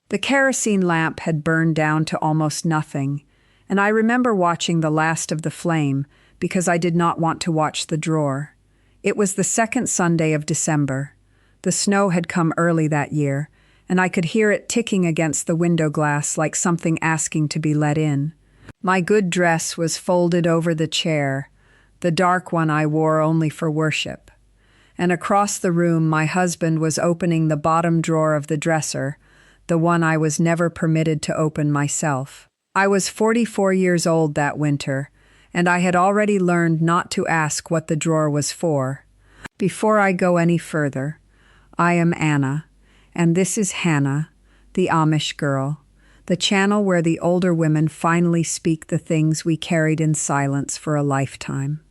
The kerosene lamp had burned down to almost nothing, and I remember watching the last of the flame because I did not want to watch the drawer. It was the second Sunday of December. The snow had come early that year, and I could hear it ticking against the window glass like something asking to be let in. My good dress was folded over the chair, the dark one I wore only for worship. And across the room my husband was opening the bottom drawer of the dresser, the one I was never permitted to open myself. I was 44 years old that winter, and I had already learned not to ask what the drawer was for. Before I go any further, I am Anna, and this is Hannah, the Amish girl, the channel where the older women finally speak the things we carried in silence for a lifetime.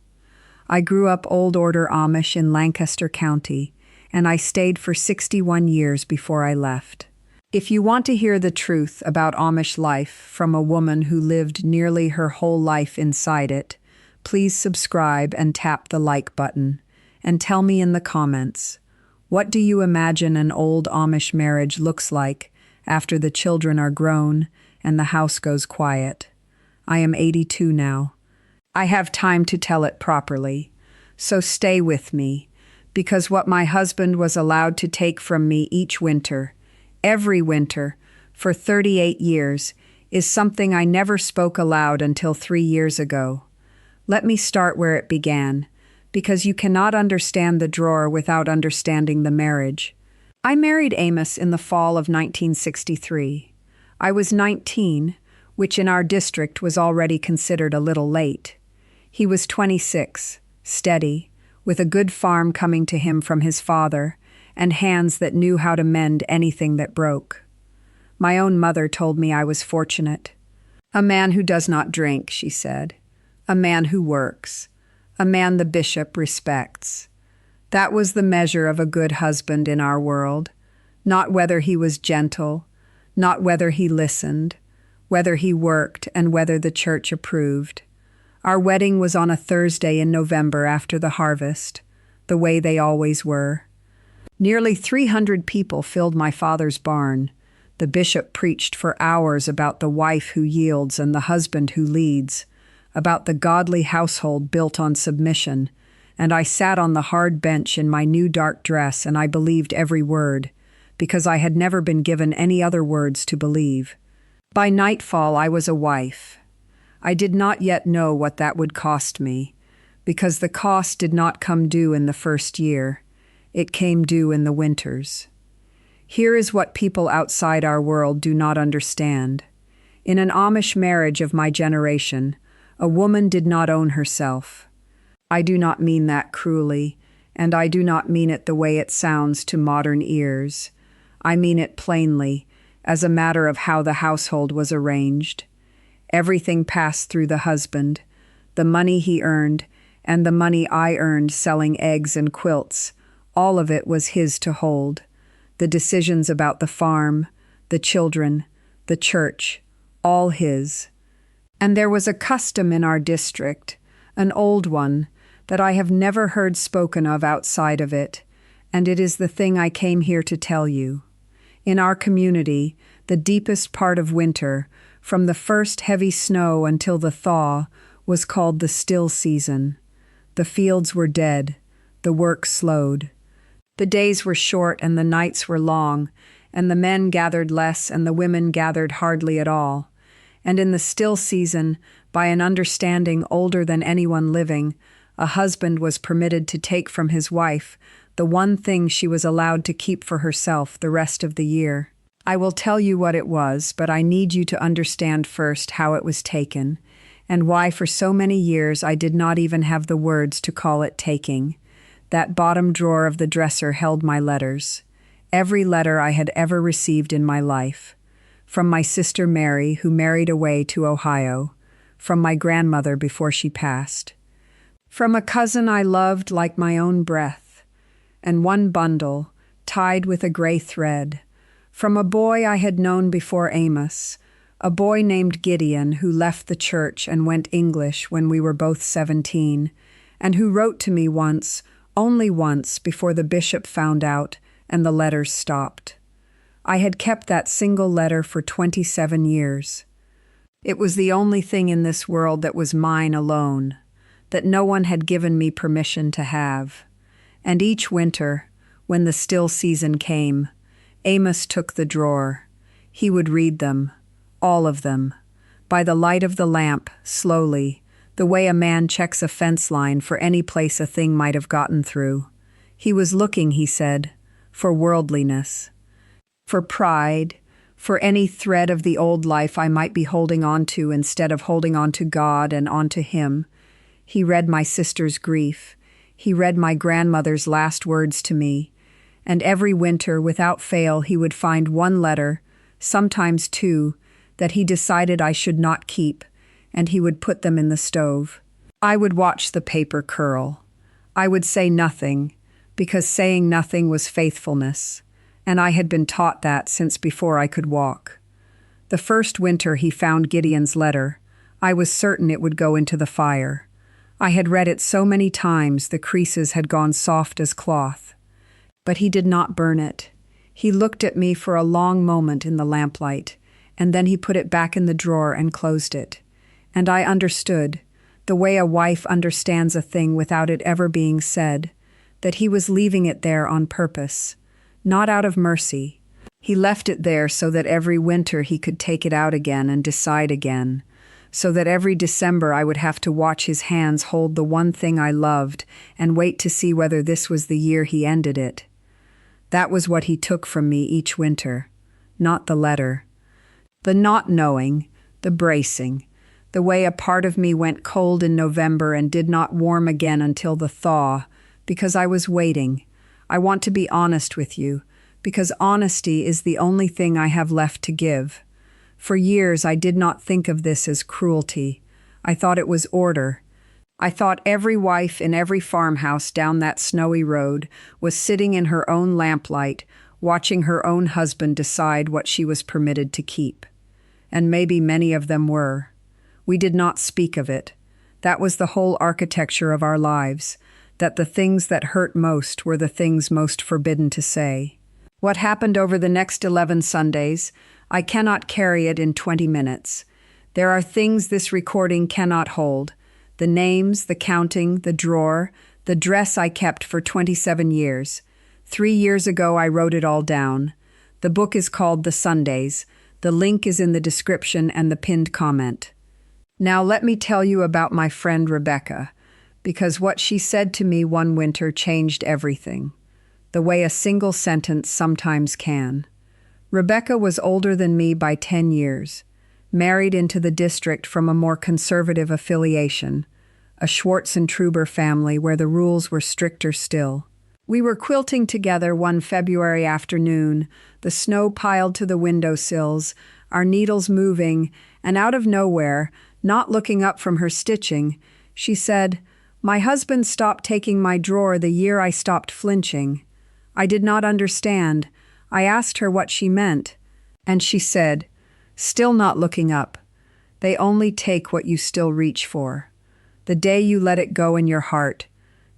I grew up Old Order Amish in Lancaster County, and I stayed for 61 years before I left. If you want to hear the truth about Amish life from a woman who lived nearly her whole life inside it, please subscribe and tap the like button, and tell me in the comments, what do you imagine an old Amish marriage looks like after the children are grown and the house goes quiet? I am 82 now. I have time to tell it properly, so stay with me, because what my husband was allowed to take from me each winter, every winter, for 38 years, is something I never spoke aloud until 3 years ago. Let me start where it began, because you cannot understand the drawer without understanding the marriage. I married Amos in the fall of 1963. I was 19, which in our district was already considered a little late. He was 26, steady, with a good farm coming to him from his father, and hands that knew how to mend anything that broke. My own mother told me I was fortunate. A man who does not drink, she said. A man who works. A man the bishop respects. That was the measure of a good husband in our world. Not whether he was gentle, not whether he listened, whether he worked, and whether the church approved. Our wedding was on a Thursday in November after the harvest, the way they always were. Nearly 300 people filled my father's barn. The bishop preached for hours about the wife who yields and the husband who leads, about the godly household built on submission, and I sat on the hard bench in my new dark dress and I believed every word, because I had never been given any other words to believe. By nightfall I was a wife. I did not yet know what that would cost me, because the cost did not come due in the first year. It came due in the winters. Here is what people outside our world do not understand. In an Amish marriage of my generation, a woman did not own herself. I do not mean that cruelly, and I do not mean it the way it sounds to modern ears. I mean it plainly, as a matter of how the household was arranged. Everything passed through the husband, the money he earned, and the money I earned selling eggs and quilts. All of it was his to hold. The decisions about the farm, the children, the church, all his. And there was a custom in our district, an old one, that I have never heard spoken of outside of it, and it is the thing I came here to tell you. In our community, the deepest part of winter, from the first heavy snow until the thaw, was called the still season. The fields were dead, the work slowed. The days were short and the nights were long, and the men gathered less and the women gathered hardly at all. And in the still season, by an understanding older than anyone living, a husband was permitted to take from his wife the one thing she was allowed to keep for herself the rest of the year. I will tell you what it was, but I need you to understand first how it was taken, and why for so many years I did not even have the words to call it taking. That bottom drawer of the dresser held my letters, every letter I had ever received in my life. From my sister Mary, who married away to Ohio, from my grandmother before she passed, from a cousin I loved like my own breath, and one bundle, tied with a gray thread, from a boy I had known before Amos, a boy named Gideon who left the church and went English when we were both 17, and who wrote to me once, only once, before the bishop found out and the letters stopped. I had kept that single letter for 27 years. It was the only thing in this world that was mine alone, that no one had given me permission to have. And each winter, when the still season came, Amos took the drawer. He would read them, all of them, by the light of the lamp, slowly, the way a man checks a fence line for any place a thing might have gotten through. He was looking, he said, for worldliness, for pride, for any thread of the old life I might be holding on to instead of holding on to God and on to Him. He read my sister's grief. He read my grandmother's last words to me. And every winter, without fail, he would find one letter, sometimes two, that he decided I should not keep, and he would put them in the stove. I would watch the paper curl. I would say nothing, because saying nothing was faithfulness, and I had been taught that since before I could walk. The first winter he found Gideon's letter. I was certain it would go into the fire. I had read it so many times the creases had gone soft as cloth. But he did not burn it. He looked at me for a long moment in the lamplight, and then he put it back in the drawer and closed it. And I understood, the way a wife understands a thing without it ever being said, that he was leaving it there on purpose, not out of mercy. He left it there so that every winter he could take it out again and decide again, so that every December I would have to watch his hands hold the one thing I loved and wait to see whether this was the year he ended it. That was what he took from me each winter, not the letter. The not knowing, the bracing, the way a part of me went cold in November and did not warm again until the thaw, because I was waiting. I want to be honest with you, because honesty is the only thing I have left to give. For years I did not think of this as cruelty. I thought it was order. I thought every wife in every farmhouse down that snowy road was sitting in her own lamplight, watching her own husband decide what she was permitted to keep. And maybe many of them were. We did not speak of it. That was the whole architecture of our lives, that the things that hurt most were the things most forbidden to say. What happened over the next 11 Sundays, I cannot carry it in 20 minutes. There are things this recording cannot hold. The names, the counting, the drawer, the dress I kept for 27 years. 3 years ago I wrote it all down. The book is called The Sundays. The link is in the description and the pinned comment. Now let me tell you about my friend Rebecca, because what she said to me one winter changed everything, the way a single sentence sometimes can. Rebecca was older than me by 10 years, married into the district from a more conservative affiliation, a Schwartzentruber family where the rules were stricter still. We were quilting together one February afternoon, the snow piled to the windowsills, our needles moving, and out of nowhere, not looking up from her stitching, she said, "My husband stopped taking my drawer the year I stopped flinching." I did not understand. I asked her what she meant, and she said, still not looking up, "They only take what you still reach for. The day you let it go in your heart,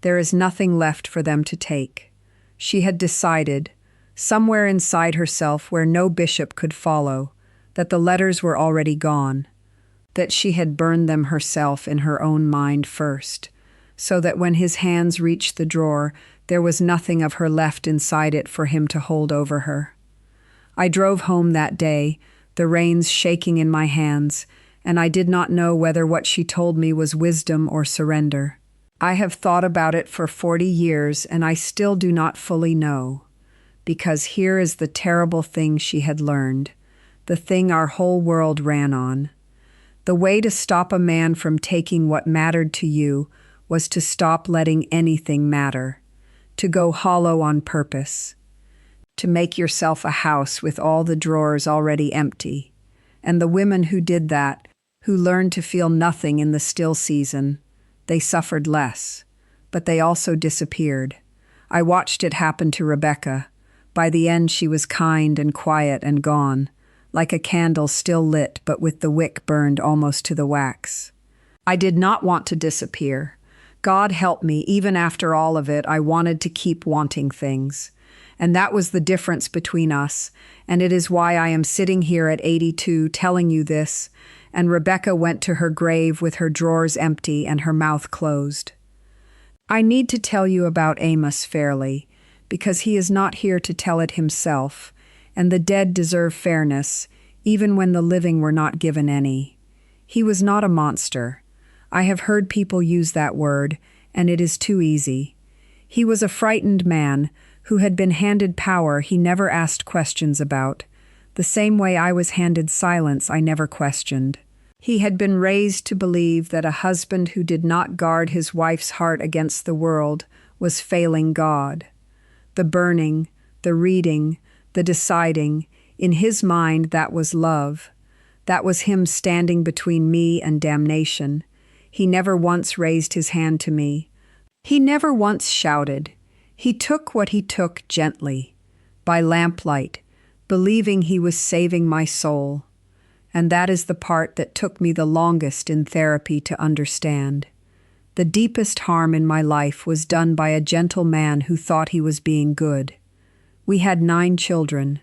there is nothing left for them to take." She had decided, somewhere inside herself where no bishop could follow, that the letters were already gone, that she had burned them herself in her own mind first, so that when his hands reached the drawer, there was nothing of her left inside it for him to hold over her. I drove home that day, the reins shaking in my hands, and I did not know whether what she told me was wisdom or surrender. I have thought about it for 40 years, and I still do not fully know, because here is the terrible thing she had learned, the thing our whole world ran on. The way to stop a man from taking what mattered to you was to stop letting anything matter, to go hollow on purpose, to make yourself a house with all the drawers already empty. And the women who did that, who learned to feel nothing in the still season, they suffered less, but they also disappeared. I watched it happen to Rebecca. By the end she was kind and quiet and gone, like a candle still lit but with the wick burned almost to the wax. I did not want to disappear. God help me, even after all of it, I wanted to keep wanting things. And that was the difference between us, and it is why I am sitting here at 82 telling you this, and Rebecca went to her grave with her drawers empty and her mouth closed. I need to tell you about Amos fairly, because he is not here to tell it himself, and the dead deserve fairness, even when the living were not given any. He was not a monster. I have heard people use that word, and it is too easy. He was a frightened man who had been handed power he never asked questions about, the same way I was handed silence I never questioned. He had been raised to believe that a husband who did not guard his wife's heart against the world was failing God. The burning, the reading, the deciding, in his mind that was love. That was him standing between me and damnation. He never once raised his hand to me. He never once shouted. He took what he took gently, by lamplight, believing he was saving my soul. And that is the part that took me the longest in therapy to understand. The deepest harm in my life was done by a gentle man who thought he was being good. We had 9 children.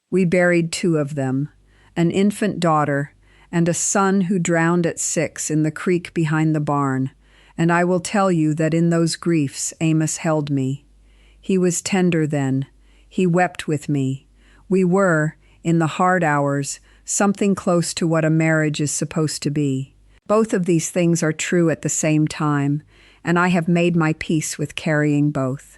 We buried 2 of them, an infant daughter and a son who drowned at 6 in the creek behind the barn. And I will tell you that in those griefs Amos held me. He was tender then. He wept with me. We were, in the hard hours, something close to what a marriage is supposed to be. Both of these things are true at the same time, and I have made my peace with carrying both.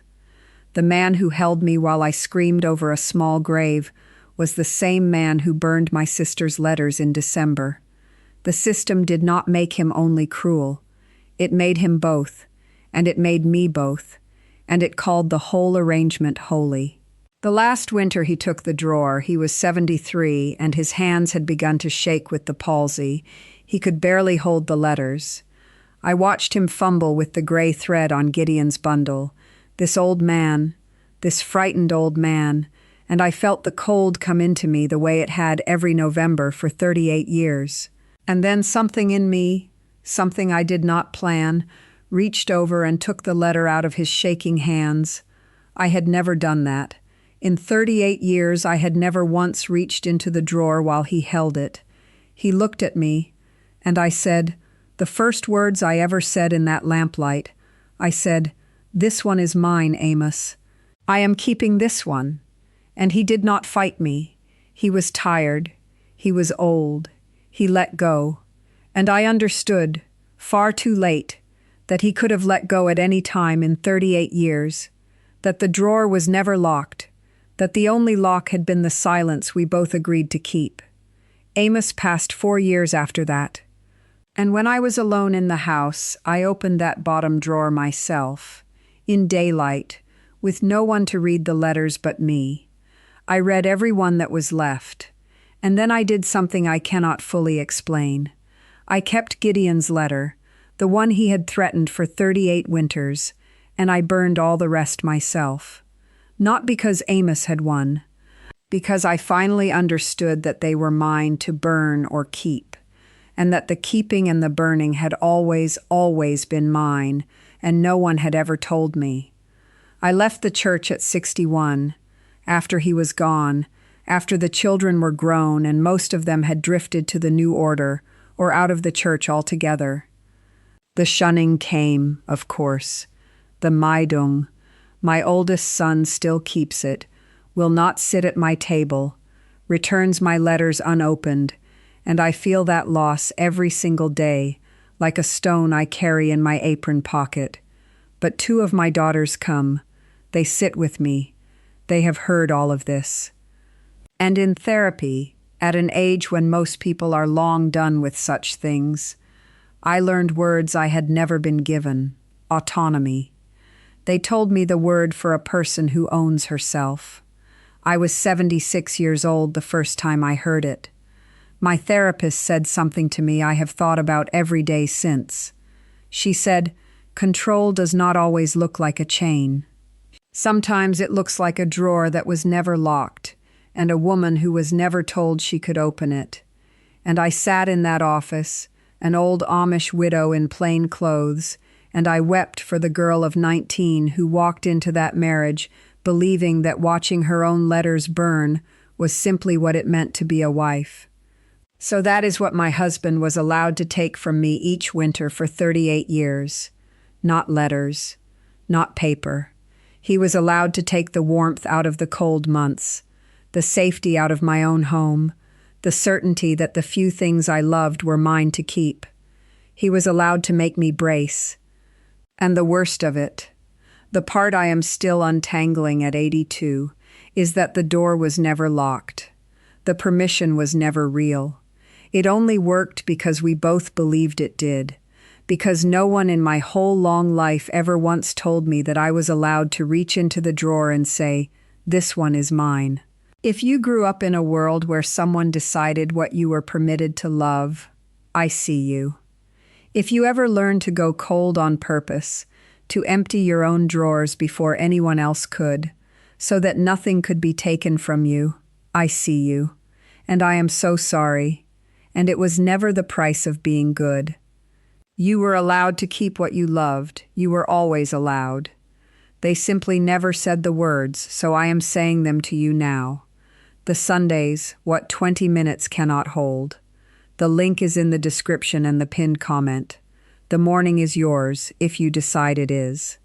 The man who held me while I screamed over a small grave was the same man who burned my sister's letters in December. The system did not make him only cruel. It made him both, and it made me both, and it called the whole arrangement holy. The last winter he took the drawer, he was 73, and his hands had begun to shake with the palsy. He could barely hold the letters. I watched him fumble with the gray thread on Gideon's bundle. This old man, this frightened old man, and I felt the cold come into me the way it had every November for 38 years. And then something in me, something I did not plan, reached over and took the letter out of his shaking hands. I had never done that. In 38 years, I had never once reached into the drawer while he held it. He looked at me, and I said, the first words I ever said in that lamplight, I said, "This one is mine, Amos. I am keeping this one." And he did not fight me. He was tired. He was old. He let go. And I understood, far too late, that he could have let go at any time in 38 years, that the drawer was never locked, that the only lock had been the silence we both agreed to keep. Amos passed 4 years after that. And when I was alone in the house, I opened that bottom drawer myself, in daylight, with no one to read the letters but me. I read every one that was left, and then I did something I cannot fully explain. I kept Gideon's letter, the one he had threatened for 38 winters, and I burned all the rest myself. Not because Amos had won, because I finally understood that they were mine to burn or keep, and that the keeping and the burning had always, always been mine, and no one had ever told me. I left the church at 61, after he was gone, after the children were grown and most of them had drifted to the new order or out of the church altogether. The shunning came, of course. The Meidung. My oldest son still keeps it, will not sit at my table, returns my letters unopened, and I feel that loss every single day, like a stone I carry in my apron pocket. But 2 of my daughters come. They sit with me. They have heard all of this. And in therapy, at an age when most people are long done with such things, I learned words I had never been given: autonomy. They told me the word for a person who owns herself. I was 76 years old the first time I heard it. My therapist said something to me I have thought about every day since. She said, "Control does not always look like a chain. Sometimes it looks like a drawer that was never locked, and a woman who was never told she could open it." And I sat in that office, an old Amish widow in plain clothes, and I wept for the girl of 19 who walked into that marriage believing that watching her own letters burn was simply what it meant to be a wife. So that is what my husband was allowed to take from me each winter for 38 years. Not letters, not paper. He was allowed to take the warmth out of the cold months, the safety out of my own home, the certainty that the few things I loved were mine to keep. He was allowed to make me brace. And the worst of it, the part I am still untangling at 82, is that the door was never locked. The permission was never real. It only worked because we both believed it did, because no one in my whole long life ever once told me that I was allowed to reach into the drawer and say, "This one is mine." If you grew up in a world where someone decided what you were permitted to love, I see you. If you ever learned to go cold on purpose, to empty your own drawers before anyone else could, so that nothing could be taken from you, I see you. And I am so sorry. And it was never the price of being good. You were allowed to keep what you loved. You were always allowed. They simply never said the words, so I am saying them to you now. The Sundays, what 20 minutes cannot hold. The link is in the description and the pinned comment. The morning is yours, if you decide it is.